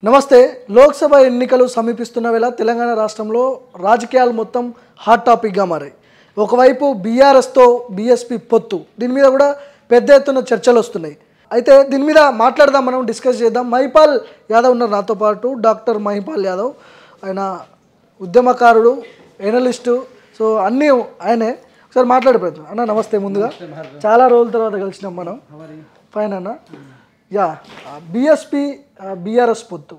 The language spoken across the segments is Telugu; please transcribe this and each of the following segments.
నమస్తే. లోక్సభ ఎన్నికలు సమీపిస్తున్న వేళ తెలంగాణ రాష్ట్రంలో రాజకీయాలు మొత్తం హాట్ టాపిక్గా మారాయి. ఒకవైపు బీఆర్ఎస్తో బీఎస్పీ పొత్తు, దీని మీద కూడా పెద్ద ఎత్తున చర్చలు వస్తున్నాయి. అయితే దీని మీద మాట్లాడదాం, మనం డిస్కస్ చేద్దాం. మహిపాల్ యాదవ్ ఉన్నారు నాతో పాటు. డాక్టర్ మహిపాల్ యాదవ్, ఆయన ఉద్యమకారుడు, ఎనలిస్టు, సో అన్నీ ఆయనే. ఒకసారి మాట్లాడే ప్రయత్నం. అన్న నమస్తే. ముందుగా చాలా రోజుల తర్వాత కలిసినాం మనం. ఫైన్ అన్న. యా, బీఎస్పీ బీఆర్ఎస్ పొత్తు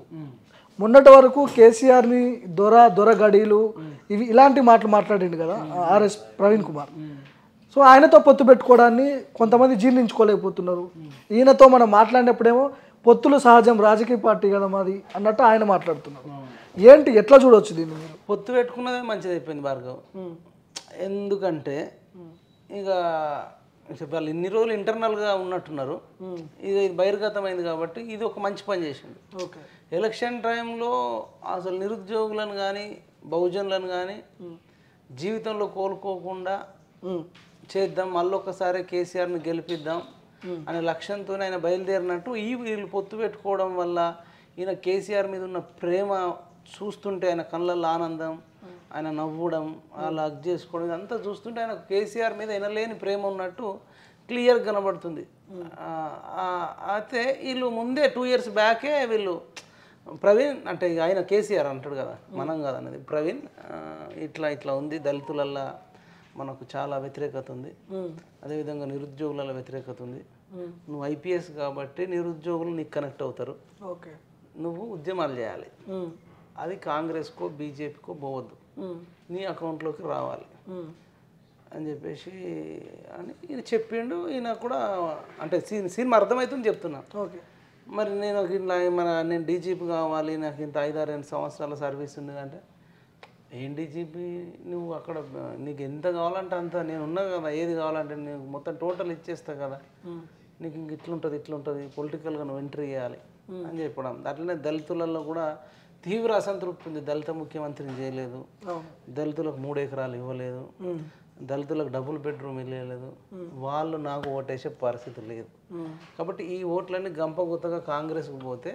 మొన్నటి వరకు కేసీఆర్ని దొర గడీలు ఇవి ఇలాంటి మాటలు మాట్లాడిండు కదా ఆర్ఎస్ ప్రవీణ్ కుమార్. సో ఆయనతో పొత్తు పెట్టుకోవడాన్ని కొంతమంది జీర్ణించుకోలేకపోతున్నారు. ఈయనతో మనం మాట్లాడినప్పుడేమో పొత్తులు సహజం, రాజకీయ పార్టీ కదా మాది అన్నట్టు ఆయన మాట్లాడుతున్నారు. ఏంటి, ఎట్లా చూడవచ్చు దీన్ని? పొత్తు పెట్టుకున్నదే మంచిది అయిపోయింది భార్గవ్. ఎందుకంటే ఇక వాళ్ళు ఇన్ని రోజులు ఇంటర్నల్గా ఉన్నట్టున్నారు, ఇది బహిర్గతమైంది కాబట్టి ఇది ఒక మంచి పని చేసిండు. ఓకే, ఎలక్షన్ టైంలో అసలు నిరుద్యోగులను కానీ బహుజనులను కానీ జీవితంలో కోలుకోకుండా చేద్దాం, మళ్ళొక్కసారి కేసీఆర్ని గెలిపిద్దాం అనే లక్ష్యంతో ఆయన బయలుదేరినట్టు వీళ్ళు పొత్తు పెట్టుకోవడం వల్ల ఈయన కేసీఆర్ మీద ఉన్న ప్రేమ చూస్తుంటే, ఆయన కళ్ళల్లో ఆనందం, ఆయన నవ్వడం, అలా హగ్ చేసుకోవడం, ఇదంతా చూస్తుంటే ఆయన కేసీఆర్ మీద ఎనలేని ప్రేమ ఉన్నట్టు క్లియర్గా కనబడుతుంది. అయితే వీళ్ళు ముందే 2 years బ్యాకే వీళ్ళు ప్రవీణ్ అంటే ఆయన కేసీఆర్ అంటాడు కదా, మనం కాదన్నది ప్రవీణ్, ఇట్లా ఉంది, దళితులల్లో మనకు చాలా వ్యతిరేకత ఉంది, అదేవిధంగా నిరుద్యోగుల వ్యతిరేకత ఉంది, నువ్వు ఐపీఎస్ కాబట్టి నిరుద్యోగులు నీకు కనెక్ట్ అవుతారు, ఓకే, నువ్వు ఉద్యమాలు చేయాలి, అది కాంగ్రెస్కో బీజేపీకో పోవద్దు, నీ అకౌంట్లోకి రావాలి అని చెప్పేసి అని ఈయన చెప్పిండు. ఈయన కూడా అంటే సినిమా అర్థమవుతుంది చెప్తున్నా. ఓకే, మరి నేను ఇట్లా నేను డీజీపీ కావాలి, నాకు ఇంత 5-6 సంవత్సరాల సర్వీస్ ఉంది అంటే, ఏం డీజీపీ నువ్వు అక్కడ నీకు ఎంత కావాలంటే అంత నేను ఉన్నా కదా, ఏది కావాలంటే నీకు మొత్తం టోటల్ ఇచ్చేస్తా కదా, నీకు ఇంక ఇట్లుంటుంది పొలిటికల్గా నువ్వు ఎంట్రీ చేయాలి అని చెప్పడం. అట్లనే దళితులలో కూడా తీవ్ర అసంతృప్తి ఉంది, దళిత ముఖ్యమంత్రిని చేయలేదు, దళితులకు 3 ఎకరాలు ఇవ్వలేదు, దళితులకు డబుల్ బెడ్రూమ్ ఇవ్వలేదు, వాళ్ళు నాకు ఓటేసే పరిస్థితి లేదు. కాబట్టి ఈ ఓట్లన్నీ గంపగుత్తగా కాంగ్రెస్కి పోతే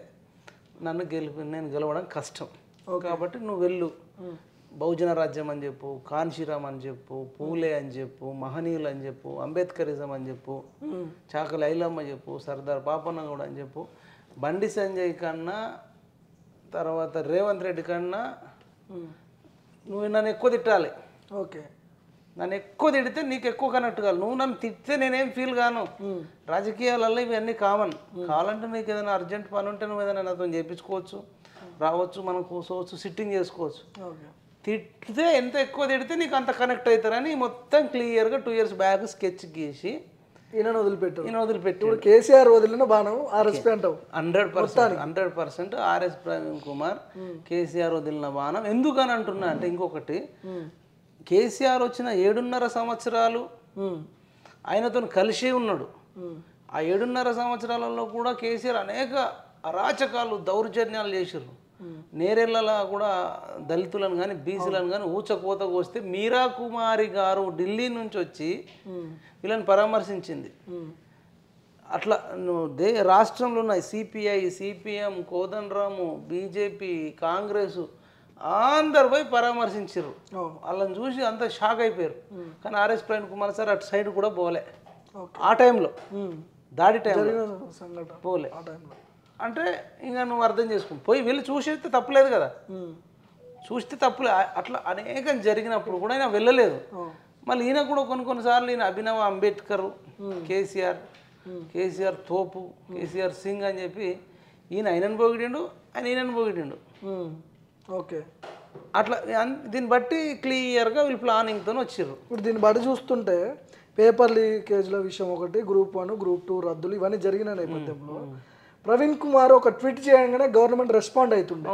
నేను గెలవడం కష్టం, కాబట్టి నువ్వు వెళ్ళు, బహుజన రాజ్యం అని చెప్పు, కాన్షీరామ్ అని చెప్పు, పూలే అని చెప్పు, మహనీయులు అని చెప్పు, అంబేద్కరిజం అని చెప్పు, చాకలి ఐలమ్మ చెప్పు, సర్దార్ పాపన్న గౌడ్ అని చెప్పు, బండి సంజయ్ కన్నా తర్వాత రేవంత్ రెడ్డి కన్నా నువ్వు నన్ను ఎక్కువ తిట్టాలి. ఓకే, నన్ను ఎక్కువ తిడితే నీకు ఎక్కువ కనెక్ట్ కావాలి, నువ్వు నన్ను తిడితే నేనేం ఫీల్ కాను. రాజకీయాలలో ఇవన్నీ కామన్. కావాలంటే నీకు ఏదైనా అర్జెంట్ పని ఉంటే నువ్వు ఏదైనా నాతో చేయించుకోవచ్చు, రావచ్చు, మనం కూర్చోవచ్చు, సిట్టింగ్ చేసుకోవచ్చు. తిడితే ఎంత ఎక్కువ తిడితే నీకు అంత కనెక్ట్ అవుతారని మొత్తం క్లియర్గా 2 years బ్యాక్ స్కెచ్ గీసి ఈయన వదిలిపెట్టి ఇప్పుడు కేసీఆర్ వదిలిన బాణం ఆర్ఎస్పీ అంటావు. 100% ఆర్ఎస్ ప్రవీణ్ కుమార్ కేసీఆర్ వదిలిన బాణం. ఎందుకని అంటున్నా అంటే, ఇంకొకటి, కేసీఆర్ వచ్చిన 7.5 సంవత్సరాలు ఆయనతో కలిసి ఉన్నాడు. ఆ 7.5 సంవత్సరాలలో కూడా కేసీఆర్ అనేక అరాచకాలు, దౌర్జన్యాలు చేశారు. నేరెళ్ళలా కూడా దళితులను కానీ బీసీలను కానీ ఊచకోత కోస్తే మీరా కుమారి గారు ఢిల్లీ నుంచి వచ్చి వీళ్ళని పరామర్శించింది. అట్లా రాష్ట్రంలో ఉన్న CPI, CPM, Kodandaram, BJP, Congress అందరు పోయి పరామర్శించారు. వాళ్ళని చూసి అంతా షాక్ అయిపోయారు. కానీ ఆర్ఎస్ ప్రవీణ్ కుమార్ సార్ అటు సైడ్ కూడా పోలే. ఆ టైంలో దాడి టైంలో పోలే. అంటే ఇంకా నువ్వు అర్థం చేసుకో, పోయి వెళ్ళి చూసేస్తే తప్పులేదు కదా, చూస్తే తప్పులే. అట్లా అనేకం జరిగినప్పుడు కూడా ఆయన వెళ్ళలేదు. మళ్ళీ ఈయన కూడా కొన్నిసార్లు ఈయన అభినవ్ అంబేద్కర్, కేసీఆర్ తోపు, కేసీఆర్ సింగ్ అని చెప్పి ఆయనను పొగిడిండు, ఈయనను పొగిడిండు. ఓకే, అట్లా దీన్ని బట్టి క్లియర్గా వీళ్ళు ప్లానింగ్తో వచ్చారు. ఇప్పుడు దీన్ని బట్టి చూస్తుంటే పేపర్ లీకేజ్ల విషయం ఒకటి, Group 1, Group 2 రద్దులు ఇవన్నీ జరిగిన నేపథ్యంలో ప్రవీణ్ కుమార్ ఒక ట్వీట్ చేయగానే గవర్నమెంట్ రెస్పాండ్ అవుతుండే.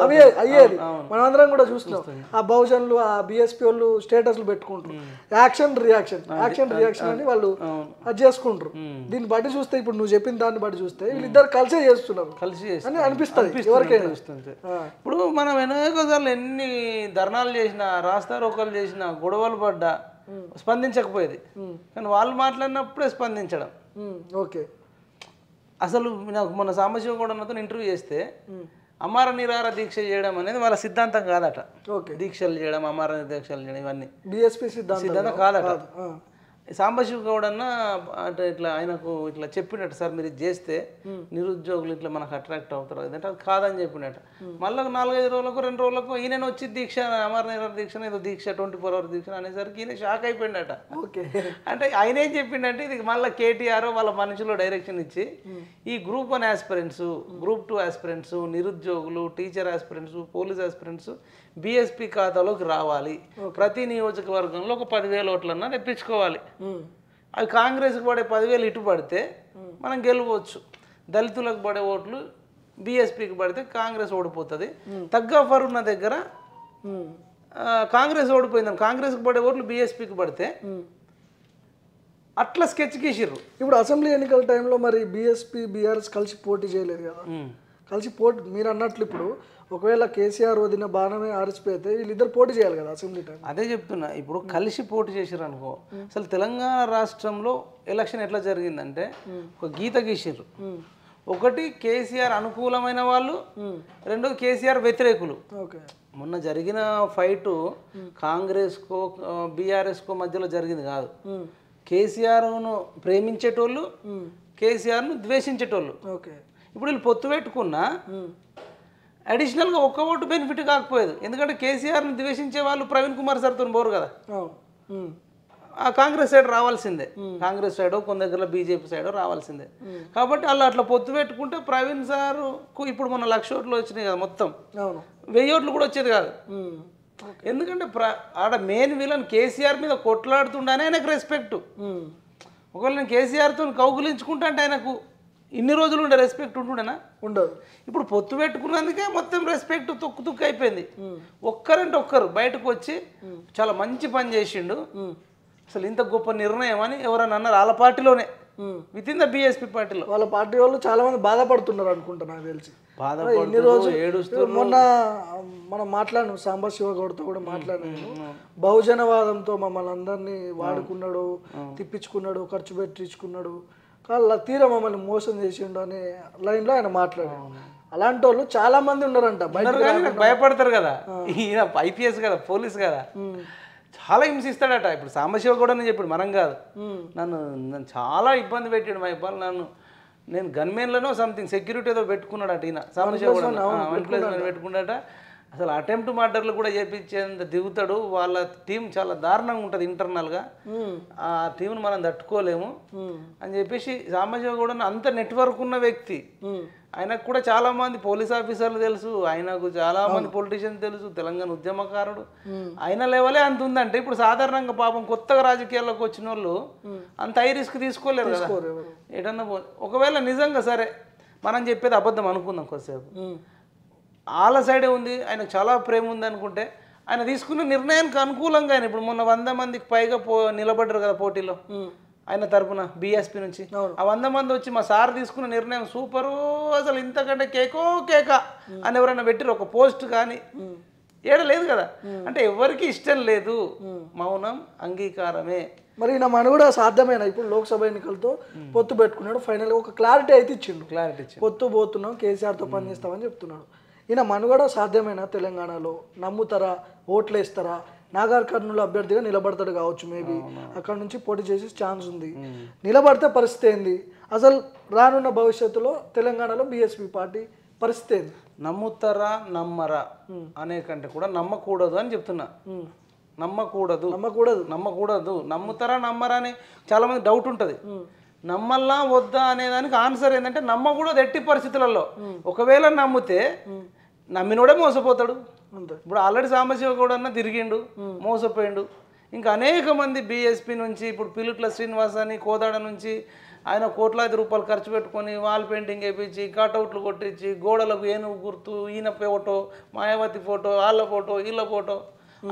అవే అయ్యేది, మనందరం కూడా చూస్తున్నాం. ఆ బహుజనులు, ఆ బీఎస్పీ వాళ్ళు స్టేటస్లు పెట్టుకుంటారు, యాక్షన్ రియాక్షన్ అని వాళ్ళు అది చేసుకుంటారు. దీన్ని బట్టి చూస్తే, ఇప్పుడు నువ్వు చెప్పిన దాన్ని బట్టి చూస్తే వీళ్ళిద్దరు కలిసే చేస్తున్నారు అని అనిపిస్తుంది ఎవరికైనా. ఇప్పుడు మనం ఎన్నోసార్లు ఎన్ని ధర్నాలు చేసినా, రాస్తారోకలు చేసినా, గొడవలు పడ్డా స్పందించకపోయేది, కానీ వాళ్ళు మాట్లాడినప్పుడే స్పందించడం. ఓకే, అసలు నాకు మొన్న సాంబశివ గౌడతో ఇంటర్వ్యూ చేస్తే అమర నిరాహార దీక్ష చేయడం అనేది వాళ్ళ సిద్ధాంతం కాదట. ఓకే. దీక్షలు చేయడం, అమర దీక్షలు చేయడం ఇవన్నీ బీఎస్పీ సిద్ధాంతం కాదట. సాంబశివ గౌడన్న అంటే ఇట్లా ఆయనకు ఇట్లా చెప్పినట్టు, సార్ మీరు ఇది చేస్తే నిరుద్యోగులు ఇట్లా మనకు అట్రాక్ట్ అవుతారు అంటే అది కాదని చెప్పినట్టు. మళ్ళీ 4-5 రోజులకు 2 రోజులకు ఈయన వచ్చి దీక్ష అమర నిరాహార దీక్ష ఏదో దీక్ష 24 hour దీక్ష అనేసరికి ఈయన షాక్ అయిపోయిందట. ఓకే. అంటే ఆయన ఏం చెప్పిండంటే ఇది మళ్ళీ కేటీఆర్ వాళ్ళ మనుషులు డైరెక్షన్ ఇచ్చి ఈ గ్రూప్ 1 ఆస్పిరెంట్స్, గ్రూప్ 2 ఆస్పిరెంట్స్, నిరుద్యోగులు, teacher aspirants, police aspirants BSP ఖాతాలోకి రావాలి. ప్రతి నియోజకవర్గంలో ఒక 10,000 ఓట్లన్నా తెప్పించుకోవాలి. అవి కాంగ్రెస్కి పడే 10,000 ఇటు పడితే మనం గెలవచ్చు. దళితులకు పడే ఓట్లు బీఎస్పీకి పడితే కాంగ్రెస్ ఓడిపోతుంది. తగ్గఫర్ ఉన్న దగ్గర కాంగ్రెస్ ఓడిపోయిందని కాంగ్రెస్కి పడే ఓట్లు బీఎస్పీకి పడితే అట్లా స్కెచ్ గీసిర్రు. ఇప్పుడు అసెంబ్లీ ఎన్నికల టైంలో మరి బీఎస్పీ బీఆర్ఎస్ కలిసి పోటీ చేయలేదు కదా. కలిసి పోటీ మీరు అన్నట్లు ఇప్పుడు ఒకవేళ కేసీఆర్ వదిన బాణమే ఆరిచిపోతే వీళ్ళిద్దరు పోటీ చేయాలి కదా అసెంబ్లీ టైం. అదే చెప్తున్నా. ఇప్పుడు కలిసి పోటీ చేసారు అనుకో, అసలు తెలంగాణ రాష్ట్రంలో ఎలక్షన్ ఎట్లా జరిగిందంటే ఒక గీత గీసిర్రు. ఒకటి కేసీఆర్ అనుకూలమైన వాళ్ళు, రెండోది కేసీఆర్ వ్యతిరేకులు. ఓకే. మొన్న జరిగిన ఫైటు కాంగ్రెస్కో బీఆర్ఎస్కో మధ్యలో జరిగింది కాదు. కేసీఆర్ను ప్రేమించేటోళ్ళు, కేసీఆర్ను ద్వేషించేటోళ్ళు. ఓకే. ఇప్పుడు వీళ్ళు పొత్తు పెట్టుకున్నా అడిషనల్గా ఒక్క ఓటు బెనిఫిట్ కాకపోయేది. ఎందుకంటే కేసీఆర్ని ద్వేషించే వాళ్ళు ప్రవీణ్ కుమార్ సార్తో పోరు కదా. ఆ కాంగ్రెస్ సైడ్ రావాల్సిందే. కాంగ్రెస్ సైడ్ కొన్ని దగ్గర బీజేపీ సైడ్ రావాల్సిందే. కాబట్టి వాళ్ళు అట్లా పొత్తు పెట్టుకుంటే ప్రవీణ్ సార్కు ఇప్పుడు మొన్న 1,00,000 ఓట్లు వచ్చినాయి కదా, మొత్తం 1000 ఓట్లు కూడా వచ్చేది కాదు. ఎందుకంటే ఆడ మెయిన్ విలన్ కేసీఆర్ మీద కొట్లాడుతుండనే ఆయనకు రెస్పెక్ట్. ఒకవేళ నేను కేసీఆర్తో కౌగులించుకుంటా అంటే ఆయనకు ఇన్ని రోజులు ఉండే రెస్పెక్ట్ ఉంటుండేనా? ఉండదు. ఇప్పుడు పొత్తు పెట్టుకున్నందుకే మొత్తం రెస్పెక్ట్ తుక్కు అయిపోయింది. ఒక్కరంటే ఒక్కరు బయటకు వచ్చి చాలా మంచి పని చేసిండు, అసలు ఇంత గొప్ప నిర్ణయం అని ఎవరన్నా అన్నారు వాళ్ళ పార్టీలోనే, విత్ ఇన్ ద బీఎస్పీ పార్టీలో. వాళ్ళ పార్టీ వాళ్ళు చాలా మంది బాధపడుతున్నారు అనుకుంటా నాకు తెలిసి. ఇన్ని రోజులు ఏడుస్తూ మొన్న మనం మాట్లాడినాం, సాంబశివ గౌడ్తో కూడా మాట్లాడినాను. బహుజనవాదంతో మమ్మల్ని అందరినీ వాడుకున్నాడు, తిప్పించుకున్నాడు, ఖర్చు పెట్టించుకున్నాడు, వాళ్ళ తీర మమ్మల్ని మోసం చేసిండు అనే లైన్లో ఆయన మాట్లాడాడు. అలాంటి వాళ్ళు చాలా మంది ఉన్నారంట. భయపడతారు కదా, ఈయన ఐపీఎస్ కదా, పోలీస్ కదా, చాలా హింసిస్తాడట. ఇప్పుడు సాంబశివ కూడా చెప్పాడు, మనం కాదు, నన్ను చాలా ఇబ్బంది పెట్టాడు మా ఇబ్బంది. నేను గన్మెన్లోనో సంథింగ్ సెక్యూరిటీ ఏదో పెట్టుకున్నాడట ఈయన సాంబశివ కూడా, 1 place పెట్టుకున్నాడట. అసలు అటెంప్ట్ మర్డర్లు కూడా చేపించేంత దిగుతాడు. వాళ్ళ టీం చాలా దారుణంగా ఉంటుంది ఇంటర్నల్గా. ఆ టీంను మనం తట్టుకోలేము అని చెప్పేసి సాంబశివ కూడా అంత నెట్వర్క్ ఉన్న వ్యక్తి. ఆయనకు కూడా చాలా మంది పోలీస్ ఆఫీసర్లు తెలుసు, ఆయనకు చాలా మంది పొలిటీషియన్స్ తెలుసు, తెలంగాణ ఉద్యమకారుడు. ఆయన లెవెలే అంత ఉందంటే ఇప్పుడు సాధారణంగా పాపం కొత్తగా రాజకీయాల్లోకి వచ్చిన వాళ్ళు అంత హై రిస్క్ తీసుకోలేరు కదా. ఏదన్నా ఒకవేళ నిజంగా సరే మనం చెప్పేది అబద్ధం అనుకుందాం కొద్దిసేపు, వాళ్ళ సైడే ఉంది, ఆయనకు చాలా ప్రేమ ఉంది అనుకుంటే ఆయన తీసుకున్న నిర్ణయానికి అనుకూలంగా ఆయన ఇప్పుడు మొన్న 100 మందికి పైగా నిలబడ్డారు కదా పోటీలో ఆయన తరపున బీఎస్పీ నుంచి. ఆ 100 మంది వచ్చి మా సార్ తీసుకున్న నిర్ణయం సూపరు, అసలు ఇంతకంటే కేక అని ఎవరైనా పెట్టిరు ఒక పోస్ట్ కానీ ఏడలేదు కదా. అంటే ఎవరికి ఇష్టం లేదు, మౌనం అంగీకారమే. మరి ఈయన మన కూడా సాధ్యమైన ఇప్పుడు లోక్సభ ఎన్నికలతో పొత్తు పెట్టుకున్నాడు, ఫైనల్గా ఒక క్లారిటీ అయితే ఇచ్చిండు, పొత్తు పోతున్నాం కేసీఆర్తో పనిచేస్తామని చెప్తున్నాడు. ఈయన మనుగడ సాధ్యమైన తెలంగాణలో నమ్ముతారా, ఓట్లు వేస్తారా? నాగర్ కర్నూలు అభ్యర్థిగా నిలబడతాడు కావచ్చు, మేబీ అక్కడ నుంచి పోటీ చేసే ఛాన్స్ ఉంది. నిలబడితే పరిస్థితి ఏంది? అసలు రానున్న భవిష్యత్తులో తెలంగాణలో బీఎస్పీ పార్టీ పరిస్థితి ఏంది? నమ్ముతారా నమ్మరా అనే కంటే కూడా నమ్మకూడదు అని చెప్తున్నా. నమ్మకూడదు. నమ్ముతారా నమ్మరా అని చాలా మంది డౌట్ ఉంటుంది. నమ్మల్లా వద్దా అనేదానికి ఆన్సర్ ఏంటంటే నమ్మకూడదు ఎట్టి పరిస్థితులలో. ఒకవేళ నమ్మితే నమ్మినోడే మోసపోతాడు. ఇప్పుడు ఆల్రెడీ సాంబశివ కూడా తిరిగిండు, మోసపోయిండు. ఇంకా అనేక మంది బీఎస్పీ నుంచి ఇప్పుడు పిలుట్ల శ్రీనివాస్ అని కోదాడ నుంచి ఆయన కోట్లాది రూపాయలు ఖర్చు పెట్టుకొని వాల్ పెయింటింగ్ వేయించి కటౌట్లు కొట్టించి గోడలకు ఏనుగు గుర్తు, ఈయన ఫోటో, మాయావతి ఫోటో, వాళ్ళ ఫోటో, వీళ్ళ ఫోటో,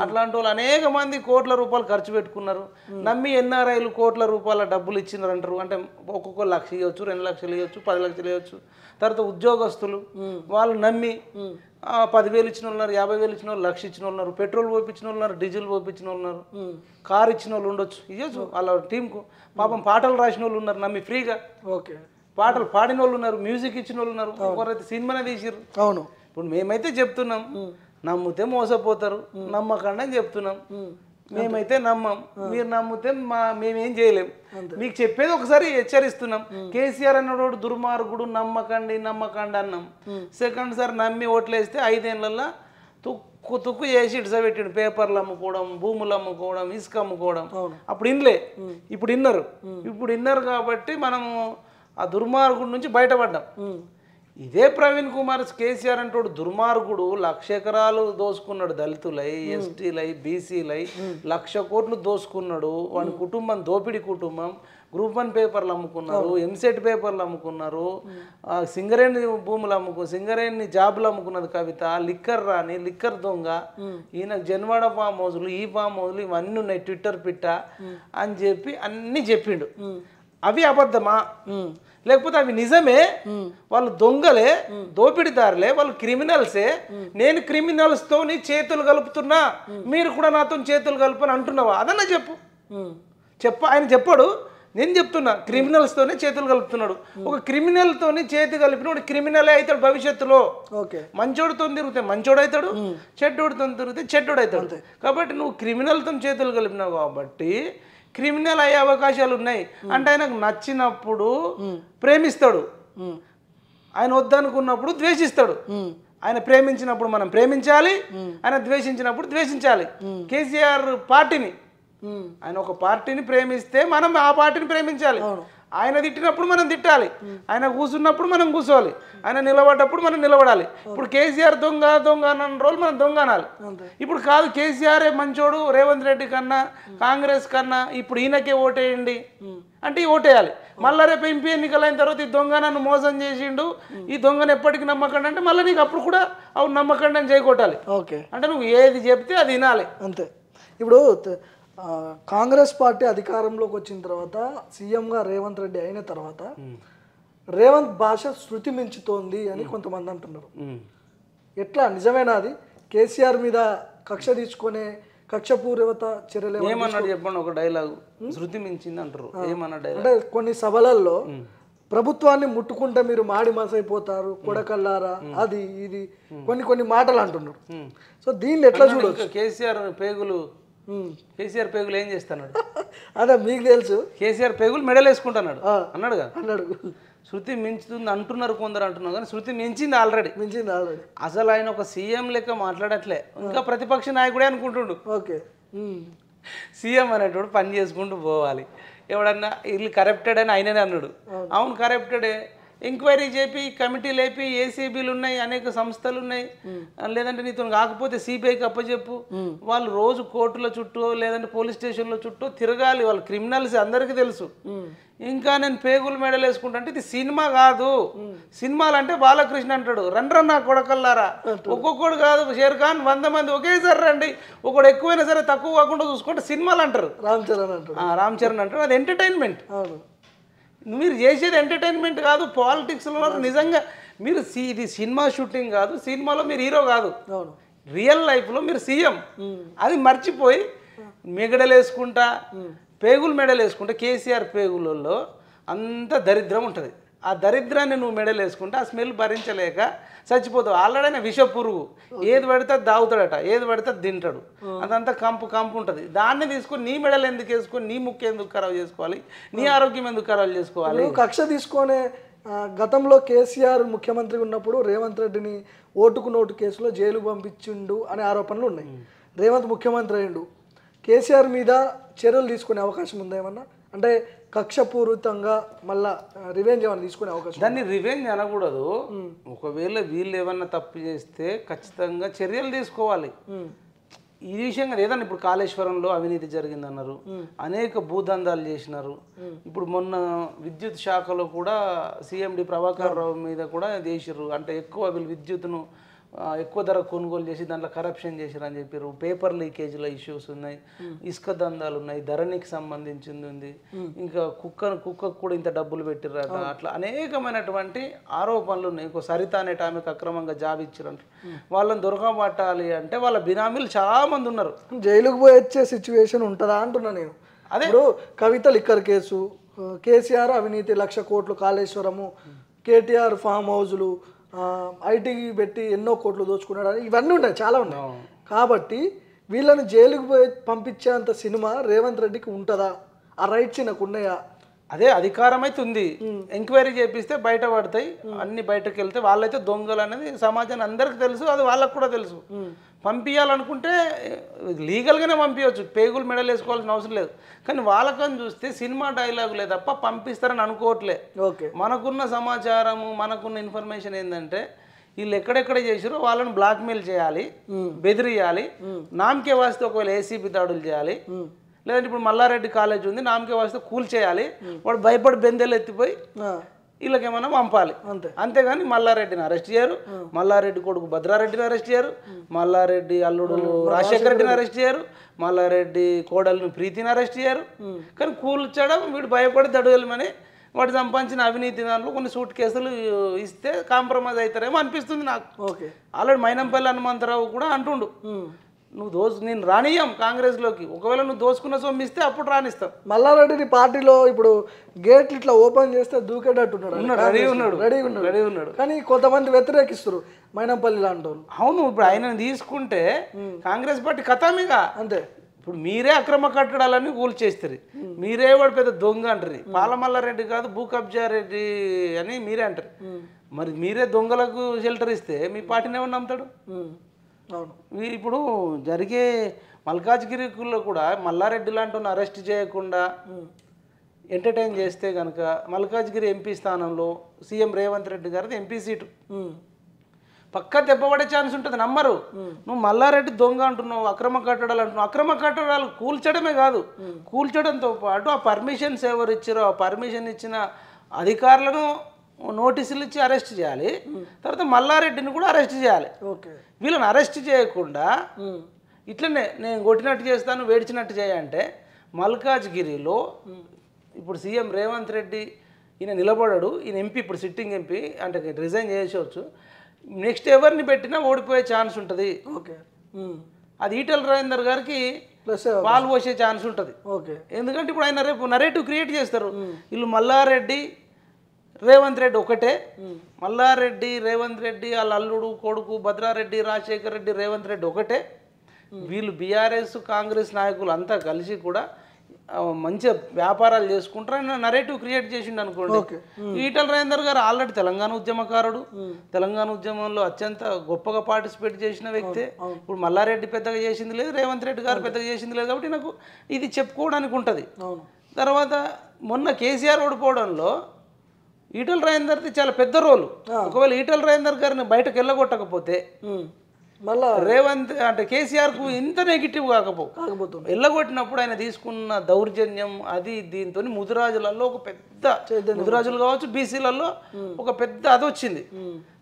అట్లాంటి వాళ్ళు అనేక మంది కోట్ల రూపాయలు ఖర్చు పెట్టుకున్నారు. నమ్మి ఎన్ఆర్ఐలు కోట్ల రూపాయల డబ్బులు ఇచ్చినారు అంటారు. అంటే ఒక్కొక్క 1,00,000 ఇవ్వచ్చు, 2 లక్షలు ఇవ్వచ్చు, 10 లక్షలు ఇవ్వచ్చు. తర్వాత ఉద్యోగస్తులు వాళ్ళు నమ్మి 10,000 ఇచ్చిన వాళ్ళు ఉన్నారు, 50,000 ఇచ్చిన వాళ్ళు, 1,00,000 ఇచ్చిన వాళ్ళు ఉన్నారు, పెట్రోల్ పోయించిన వాళ్ళు ఉన్నారు, డీజిల్ పోయించిన వాళ్ళు ఉన్నారు, కారు ఇచ్చిన వాళ్ళు ఉండొచ్చు, ఇవ్వచ్చు వాళ్ళ టీంకు. పాపం పాటలు రాసిన వాళ్ళు ఉన్నారు నమ్మి ఫ్రీగా. ఓకే. పాటలు పాడిన వాళ్ళు ఉన్నారు, మ్యూజిక్ ఇచ్చిన వాళ్ళు ఉన్నారు, ఒకరైతే సినిమానే తీసిర్రు. అవును. ఇప్పుడు మేమైతే చెప్తున్నాం, నమ్మితే మోసపోతారు, నమ్మకండి అని చెప్తున్నాం. మేమైతే నమ్మం, మీరు నమ్మితే మేమేం చేయలేం. మీకు చెప్పేది ఒకసారి హెచ్చరిస్తున్నాం. కేసీఆర్ అన్నోడు దుర్మార్గుడు, నమ్మకండి నమ్మకండి అన్నాం. సెకండ్ సార్ నమ్మి ఓట్లేస్తే 5 ఏళ్ళల్లో తుక్కు చేసి ఇడ్సబెట్టిండు. పేపర్లు అమ్ముకోవడం, భూములు అమ్ముకోవడం, ఇసుక అమ్ముకోవడం. అప్పుడు ఇన్లే, ఇప్పుడు ఇన్నారు కాబట్టి మనము ఆ దుర్మార్గుడి నుంచి బయటపడ్డాం. ఇదే ప్రవీణ్ కుమార్ కేసీఆర్ అంటోడు దుర్మార్గుడు 1,00,000 ఎకరాలు దోసుకున్నాడు, దళితులై, ఎస్టీలై, బీసీలై 1,00,000 కోట్లు దోసుకున్నాడు. వాడి కుటుంబం దోపిడీ కుటుంబం. గ్రూప్ 1 పేపర్లు అమ్ముకున్నారు, ఎంసెట్ పేపర్లు అమ్ముకున్నారు, సింగరేణి భూములు సింగరేణి జాబులు అమ్ముకున్నది కవిత. లిక్కర్ రాని, లిక్కర్ దొంగ. ఈయన జన్వాడ ఫామ్ హౌజులు, ఈ ఫామ్ హౌజులు ఇవన్నీ ఉన్నాయి, ట్విట్టర్ పిట్ట అని చెప్పి అన్నీ చెప్పిండు. అవి అబద్ధమా లేకపోతే అవి నిజమే? వాళ్ళు దొంగలే, దోపిడిదారులే, వాళ్ళు క్రిమినల్సే. నేను క్రిమినల్స్తో చేతులు కలుపుతున్నా, మీరు కూడా నాతో చేతులు కలుపని అంటున్నావా? అదన్నా చెప్పు. ఆయన చెప్పాడు, నేను చెప్తున్నా క్రిమినల్స్తోనే చేతులు కలుపుతున్నాడు. ఒక క్రిమినల్తోని చేతి కలిపిన క్రిమినలే అవుతాడు భవిష్యత్తులో. మంచోడితో తిరిగితే మంచోడు అవుతాడు, చెడ్డోడితో తిరిగితే చెడ్డోడు అవుతాడు. కాబట్టి నువ్వు క్రిమినల్తో చేతులు కలిపినావు కాబట్టి క్రిమినల్ అయ్యే అవకాశాలు ఉన్నాయి. అంటే ఆయనకు నచ్చినప్పుడు ప్రేమిస్తాడు, ఆయన వద్దనుకున్నప్పుడు ద్వేషిస్తాడు. ఆయన ప్రేమించినప్పుడు మనం ప్రేమించాలి, ఆయన ద్వేషించినప్పుడు ద్వేషించాలి. కేసీఆర్ పార్టీని, ఆయన ఒక పార్టీని ప్రేమిస్తే మనం ఆ పార్టీని ప్రేమించాలి. ఆయన తిట్టినప్పుడు మనం తిట్టాలి, ఆయన కూర్చున్నప్పుడు మనం కూర్చోవాలి, ఆయన నిలబడ్డప్పుడు మనం నిలబడాలి. ఇప్పుడు కేసీఆర్ దొంగ దొంగ అన్న రోజు మనం దొంగ అనాలి. ఇప్పుడు కాదు, కేసీఆర్ మంచోడు, రేవంత్ రెడ్డి కన్నా కాంగ్రెస్ కన్నా ఇప్పుడు ఈయనకే ఓటేయండి అంటే ఓటేయాలి. మళ్ళీ రేపు ఎంపీ ఎన్నికలు అయిన తర్వాత ఈ దొంగ నన్ను మోసం చేసిండు, ఈ దొంగను ఎప్పటికీ నమ్మకండి అంటే మళ్ళీ నీకు అప్పుడు కూడా అవును నమ్మకండి అని చేయకొట్టాలి. అంటే నువ్వు ఏది చెప్తే అది వినాలి అంతే. ఇప్పుడు కాంగ్రెస్ పార్టీ అధికారంలోకి వచ్చిన తర్వాత, సీఎంగా రేవంత్ రెడ్డి అయిన తర్వాత రేవంత్ భాష శృతి మించుతోంది అని కొంతమంది అంటున్నారు. ఎట్లా, నిజమేనా అది? కేసీఆర్ మీద కక్ష తీసుకునే కక్షపూర్వత చర్యలు ఏమన్నాడు చెప్పండి, ఒక డైలాగు. శృతి మించింది అంటారు, ఏమన్నా డైలాగ్ అంటే కొన్ని సభలలో ప్రభుత్వాన్ని ముట్టుకుంటే మీరు మాడి మసైపోతారు, కొడకల్లారా, అది ఇది కొన్ని మాటలు అంటున్నారు. సో దీన్ని ఎట్లా చూడొచ్చు? కేసీఆర్ పేగులు ఏం చేస్తాడు? అదే మీకు తెలుసు. కేసీఆర్ పేగులు మెడల్ వేసుకుంటున్నాడు అన్నాడుగా. అన్నాడు. శృతి మించుతుంది అంటున్నారు కొందరు, అంటున్నారు కానీ శృతి మించింది ఆల్రెడీ. అసలు ఆయన ఒక సీఎం లెక్క మాట్లాడట్లే, ఇంకా ప్రతిపక్ష నాయకుడే అనుకుంటుండు. ఓకే, సీఎం అనేటోడు పని చేసుకుంటూ పోవాలి. ఎవడన్నా వీళ్ళు కరప్టెడ్ అని ఆయననే అన్నాడు. అవును కరప్టెడే, ఎంక్వైరీ చేపి కమిటీ లేపి ఏసీబీలు ఉన్నాయి, అనేక సంస్థలు ఉన్నాయి. లేదంటే నీతో కాకపోతే సిబిఐకి అప్పచెప్పు. వాళ్ళు రోజు కోర్టుల చుట్టూ లేదంటే పోలీస్ స్టేషన్ల చుట్టూ తిరగాలి. వాళ్ళు క్రిమినల్స్ అందరికీ తెలుసు. ఇంకా నేను పేగులు మెడలు వేసుకుంటా అంటే ఇది సినిమా కాదు. సినిమాలు అంటే బాలకృష్ణ అంటాడు, రండ్రన్నా కొడకల్లారా. ఒక్కొక్కడు కాదు, షేర్ ఖాన్ 100 మంది ఒకేసారి రండి, ఒకడు ఎక్కువైనా సరే తక్కువ కాకుండా చూసుకుంటే సినిమాలు అంటారు. రామ్ చరణ్ అంటాడు, అది ఎంటర్టైన్మెంట్. మీరు చేసేది ఎంటర్టైన్మెంట్ కాదు, పాలిటిక్స్లో నిజంగా మీరు ఇది సినిమా షూటింగ్ కాదు, సినిమాలో మీరు హీరో కాదు, రియల్ లైఫ్లో మీరు సీఎం. అది మర్చిపోయి మెగడలు వేసుకుంటా, పేగులు మెడలు వేసుకుంటే కేసీఆర్ పేగులలో అంత దరిద్రం ఉంటుంది. ఆ దరిద్రాన్ని నువ్వు మెడలు వేసుకుంటే ఆ స్మెల్ భరించలేక చచ్చిపోతావు. ఆల్రెడీ విష పురుగు, ఏది పడితే దావుతాడట, ఏది పడితే తింటాడు. అదంతా కంపు ఉంటుంది. దాన్ని తీసుకొని నీ మెడలు ఎందుకు వేసుకొని నీ ముక్కు ఎందుకు ఖరాబ్ చేసుకోవాలి, నీ ఆరోగ్యం ఎందుకు ఖరాబ్ చేసుకోవాలి? కక్ష తీసుకొని గతంలో కేసీఆర్ ముఖ్యమంత్రి ఉన్నప్పుడు రేవంత్ రెడ్డిని ఓటుకు నోటు కేసులో జైలుకు పంపించిండు అనే ఆరోపణలు ఉన్నాయి. రేవంత్ ముఖ్యమంత్రి అయ్యిండు, కేసీఆర్ మీద చర్యలు తీసుకునే అవకాశం ఉందా ఏమన్నా? అంటే కక్షపూరితంగా మళ్ళా రివెంజ్ ఏమైనా తీసుకునే అవకాశం? దాన్ని రివెంజ్ అనకూడదు. ఒకవేళ వీళ్ళు ఏమన్నా తప్పు చేస్తే ఖచ్చితంగా చర్యలు తీసుకోవాలి. ఈ విషయంగా ఏదన్నా ఇప్పుడు కాళేశ్వరంలో అవినీతి జరిగిందన్నారు, అనేక భూదందాలు చేసినారు. ఇప్పుడు మొన్న విద్యుత్ శాఖలో కూడా సిఎండి ప్రభాకర్ రావు మీద కూడా చేసిర్రు. అంటే ఎక్కువ వీళ్ళు విద్యుత్తును ఎక్కువ ధర కొనుగోలు చేసి దాంట్లో కరప్షన్ చేశారు అని చెప్పారు. పేపర్ లీకేజ్ల ఇష్యూస్ ఉన్నాయి, ఇసుక దందాలు ఉన్నాయి, ధరణికి సంబంధించింది ఉంది, ఇంకా కుక్కకు కూడా ఇంత డబ్బులు పెట్టిర్రట. అట్లా అనేకమైనటువంటి ఆరోపణలు ఉన్నాయి. ఇంకో సరిత అనేట ఆమెకు అక్రమంగా జాబ్ ఇచ్చారంట. వాళ్ళని దొరకబట్టాలి అంటే వాళ్ళ బినామీలు చాలా మంది ఉన్నారు. జైలుకు పోయి వచ్చే సిచ్యువేషన్ ఉంటుందా అంటున్నా నేను. అదే కవిత లిక్కర్ కేసు, కేసీఆర్ అవినీతి 1,00,000 కోట్లు కాళేశ్వరము, కేటీఆర్ ఫామ్ హౌజులు, ఐటీ పెట్టి ఎన్నో కోట్లు దోచుకున్నాడు, ఇవన్నీ ఉన్నాయి, చాలా ఉన్నాయి. కాబట్టి వీళ్ళని జైలుకు పోయి పంపించేంత సినిమా రేవంత్ రెడ్డికి ఉంటుందా? ఆ రైట్స్ నాకు ఉన్నాయా? అదే అధికారం అయితే ఉంది, ఎంక్వైరీ చేపిస్తే బయట పడతాయి, అన్ని బయటకు వెళ్తే వాళ్ళైతే దొంగలు అనేది సమాజాన్ని అందరికి తెలుసు, అది వాళ్ళకు కూడా తెలుసు. పంపించాలనుకుంటే లీగల్గానే పంపించవచ్చు, పేగులు మెడలు వేసుకోవాల్సిన అవసరం లేదు. కానీ వాళ్ళకని చూస్తే సినిమా డైలాగులే తప్ప పంపిస్తారని అనుకోవట్లే. ఓకే, మనకున్న సమాచారము, మనకున్న ఇన్ఫర్మేషన్ ఏంటంటే వీళ్ళు ఎక్కడెక్కడ చేసారో వాళ్ళని బ్లాక్మెయిల్ చేయాలి, బెదిరియాలి, నామకే వాస్తే ఒకవేళ ఏసీబీ దాడులు చేయాలి, లేదంటే ఇప్పుడు మల్లారెడ్డి కాలేజ్ ఉంది, నామకే వాస్తే కూల్ చేయాలి, వాడు భయపడి బెందెలు ఎత్తిపోయి వీళ్ళకేమన్నా పంపాలి. అంతేగాని మల్లారెడ్డిని అరెస్ట్ చేయరు, మల్లారెడ్డి కొడుకు భద్రారెడ్డిని అరెస్ట్ చేయరు, మల్లారెడ్డి అల్లుడు రాజశేఖర రెడ్డిని అరెస్ట్ చేయరు, మల్లారెడ్డి కోడలను ప్రీతిని అరెస్ట్ చేయరు. కానీ కూల్చడం వీడు భయపడి దడుగలమని వాడు సంపాదించిన అవినీతి దాంట్లో కొన్ని సూట్ కేసులు ఇస్తే కాంప్రమైజ్ అవుతారేమో అనిపిస్తుంది నాకు. ఓకే, ఆల్రెడీ మైనంపల్లి హనుమంతరావు కూడా అంటుండు, నువ్వు నేను రానియం కాంగ్రెస్లోకి, ఒకవేళ నువ్వు దోసుకున్న సొమ్ము ఇస్తే అప్పుడు రానిస్తాం. మల్లారెడ్డిని పార్టీలో ఇప్పుడు గేట్లు ఇట్లా ఓపెన్ చేస్తే దూకేటట్టున్నాడు, రెడీ ఉన్నాడు. కానీ కొంతమంది వ్యతిరేకిస్తారు మైనంపల్లి లాంటి వాళ్ళు. అవును, ఇప్పుడు ఆయన తీసుకుంటే కాంగ్రెస్ పార్టీ కథామిగా అంతే. ఇప్పుడు మీరే అక్రమ కట్టడాలన్నీ కూల్ చేస్తారు, మీరే వాడు పెద్ద దొంగ అంటారు. పాలమల్లారెడ్డి కాదు భూ కబ్జా రెడ్డి అని మీరే అంటారు. మరి మీరే దొంగలకు షెల్టర్ ఇస్తే మీ పార్టీని ఎవరు నమ్ముతాడు? ఇప్పుడు జరిగే మల్కాజ్గిరిలో కూడా మల్లారెడ్డి లాంటి అరెస్ట్ చేయకుండా ఎంటర్టైన్ చేస్తే కనుక మల్కాజ్గిరి ఎంపీ స్థానంలో సీఎం రేవంత్ రెడ్డి గారిది ఎంపీ సీటు పక్కా దెబ్బపడే ఛాన్స్ ఉంటుంది. నమ్మరు. నువ్వు మల్లారెడ్డి దొంగ అంటున్నావు, అక్రమ కట్టడాలు అంటున్నావు. అక్రమ కట్టడాలు కూల్చడమే కాదు, కూల్చడంతో పాటు ఆ పర్మిషన్స్ ఎవరు ఇచ్చారో ఆ పర్మిషన్ ఇచ్చిన అధికారులను నోటీసులు ఇచ్చి అరెస్ట్ చేయాలి. తర్వాత మల్లారెడ్డిని కూడా అరెస్ట్ చేయాలి. వీళ్ళని అరెస్ట్ చేయకుండా ఇట్లనే నేను కొట్టినట్టు చేస్తాను, వేడిచినట్టు చేయంటే మల్కాజ్గిరిలో ఇప్పుడు సీఎం రేవంత్ రెడ్డి ఈయన నిలబడాడు, ఈయన ఎంపీ, ఇప్పుడు సిట్టింగ్ ఎంపీ అంటే రిజైన్ చేసేవచ్చు. నెక్స్ట్ ఎవరిని పెట్టినా ఓడిపోయే ఛాన్స్ ఉంటుంది. అది ఈటెల రాజేందర్ గారికి పాలు పోసే ఛాన్స్ ఉంటుంది. ఎందుకంటే ఇప్పుడు ఆయన రేపు నరేటివ్ క్రియేట్ చేస్తారు, వీళ్ళు మల్లారెడ్డి రేవంత్ రెడ్డి ఒకటే, మల్లారెడ్డి రేవంత్ రెడ్డి వాళ్ళ అల్లుడు కొడుకు భద్రారెడ్డి రాజశేఖర రెడ్డి రేవంత్ రెడ్డి ఒకటే. వీళ్ళు బీఆర్ఎస్ కాంగ్రెస్ నాయకులు అంతా కలిసి కూడా మంచిగా వ్యాపారాలు చేసుకుంటారు. నరేటివ్ క్రియేట్ చేసిండు అనుకోండి. ఈటెల రాజేందర్ గారు ఆల్రెడీ తెలంగాణ ఉద్యమకారుడు, తెలంగాణ ఉద్యమంలో అత్యంత గొప్పగా పార్టిసిపేట్ చేసిన వ్యక్తే. ఇప్పుడు మల్లారెడ్డి పెద్దగా చేసింది లేదు, రేవంత్ రెడ్డి గారు పెద్దగా చేసింది లేదు, కాబట్టి నాకు ఇది చెప్పుకోవడానికి ఉంటుంది. తర్వాత మొన్న కేసీఆర్ ఓడిపోవడంలో ఈటెల రాజేందర్ది చాలా పెద్ద రోలు. ఒకవేళ ఈటెల రాజేందర్ గారిని బయటకు వెళ్ళగొట్టకపోతే మళ్ళా రేవంత్ అంటే కేసీఆర్కు ఇంత నెగిటివ్ కాకపోతుంది. వెళ్ళగొట్టినప్పుడు ఆయన తీసుకున్న దౌర్జన్యం అది దీంతో ముదిరాజులలో ఒక పెద్ద, ముదిరాజులు కావచ్చు బీసీలలో ఒక పెద్ద అది వచ్చింది.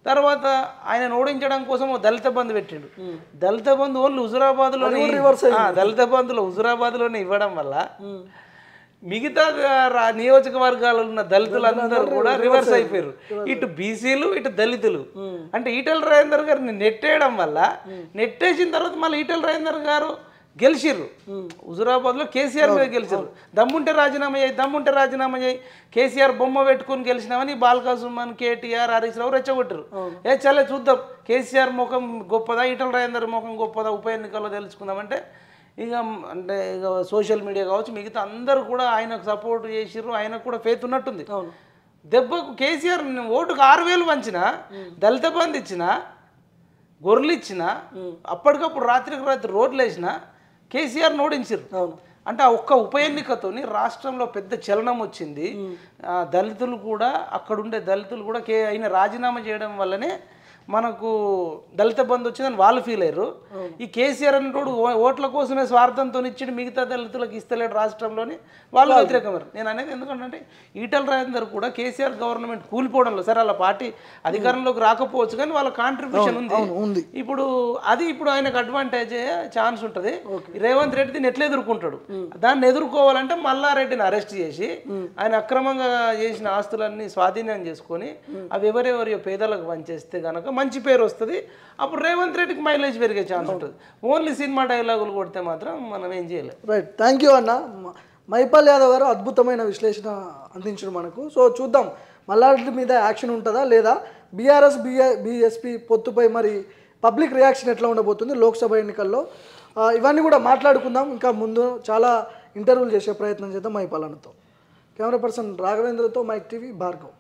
తర్వాత ఆయన ఓడించడం కోసం దళిత బంధు పెట్టిండు. దళిత బంధు ఓన్లీ హుజురాబాద్లోనే, దళిత బంధులో హుజురాబాద్లోనే ఇవ్వడం వల్ల మిగతా నియోజకవర్గాలలో ఉన్న దళితులందరూ కూడా రివర్స్ అయిపోయారు. ఇటు బీసీలు ఇటు దళితులు. అంటే ఈటెల రాజేందర్ గారిని నెట్టేయడం వల్ల, నెట్టేసిన తర్వాత మళ్ళీ ఈటెల రాజేందర్ గారు గెలిచిర్రు. హుజురాబాద్లో కేసీఆర్ మీద గెలిచారు. దమ్ముంటే రాజీనామా చేయి కేసీఆర్ బొమ్మ పెట్టుకుని గెలిచినామని బాల్కా సుమన్, కేటీఆర్, హరీష్ రావు రెచ్చగొట్టారు. చల్లే చూద్దాం కేసీఆర్ ముఖం గొప్పదా ఈటెల రాజేందర్ ముఖం గొప్పదా ఉప ఎన్నికల్లో తెలుసుకుందామంటే ఇక అంటే ఇక సోషల్ మీడియా కావచ్చు మిగతా అందరూ కూడా ఆయనకు సపోర్ట్ చేసిర్రు. ఆయనకు కూడా ఫేత్ ఉన్నట్టుంది. దెబ్బకు కేసీఆర్ ఓటుకు 6,000 పంచినా, దళిత బంధు ఇచ్చిన, గొర్రెలు ఇచ్చిన, అప్పటికప్పుడు రాత్రికి రాత్రి రోడ్లు వేసిన కేసీఆర్ ఓడించారు. అంటే ఆ ఒక్క ఉప ఎన్నికతోని రాష్ట్రంలో పెద్ద చలనం వచ్చింది. దళితులు కూడా అక్కడుండే దళితులు కూడా ఆయన రాజీనామా చేయడం వల్లనే మనకు దళిత బంధు వచ్చిందని వాళ్ళు ఫీల్ అయ్యారు. ఈ కేసీఆర్ అనేటోడు ఓట్ల కోసమే స్వార్థంతో ఇచ్చి మిగతా దళితులకు ఇస్తలేడు రాష్ట్రంలోని వాళ్ళు వ్యతిరేకమరు. నేను అనేది ఎందుకంటే ఈటెల రాజేందర్ కూడా కేసీఆర్ గవర్నమెంట్ కూలిపోవడంలో, సరే వాళ్ళ పార్టీ అధికారంలోకి రాకపోవచ్చు కానీ వాళ్ళ కాంట్రిబ్యూషన్ ఉంది. ఇప్పుడు అది ఇప్పుడు ఆయనకు అడ్వాంటేజ్ ఛాన్స్ ఉంటుంది. రేవంత్ రెడ్డిని ఎట్లా ఎదుర్కొంటాడు, దాన్ని ఎదుర్కోవాలంటే మల్లారెడ్డిని అరెస్ట్ చేసి ఆయన అక్రమంగా చేసిన ఆస్తులన్నీ స్వాధీనం చేసుకొని అవి ఎవరెవరియో పేదలకు పంచేస్తే కనుక మంచి పేరు వస్తుంది. అప్పుడు రేవంత్ రెడ్డికి మైలేజ్ పెరిగే ఛాన్స్ ఉంటుంది. ఓన్లీ సినిమా డైలాగులు కొడితే మాత్రం మనం ఏం చేయలేం. రైట్, థ్యాంక్ యూ అన్న. మైపాల్ యాదవ్ గారు అద్భుతమైన విశ్లేషణ అందించడం మనకు. సో చూద్దాం మల్లారెడ్డి మీద యాక్షన్ ఉంటుందా లేదా, బీఆర్ఎస్ బీఎస్పీ పొత్తుపై మరి పబ్లిక్ రియాక్షన్ ఎట్లా ఉండబోతుంది లోక్సభ ఎన్నికల్లో, ఇవన్నీ కూడా మాట్లాడుకుందాం. ఇంకా ముందు చాలా ఇంటర్వ్యూలు చేసే ప్రయత్నం చేద్దాం మైపాల్ అన్నతో. కెమెరా పర్సన్ రాఘవేంద్రతో మైక్ టీవీ భార్గవ్.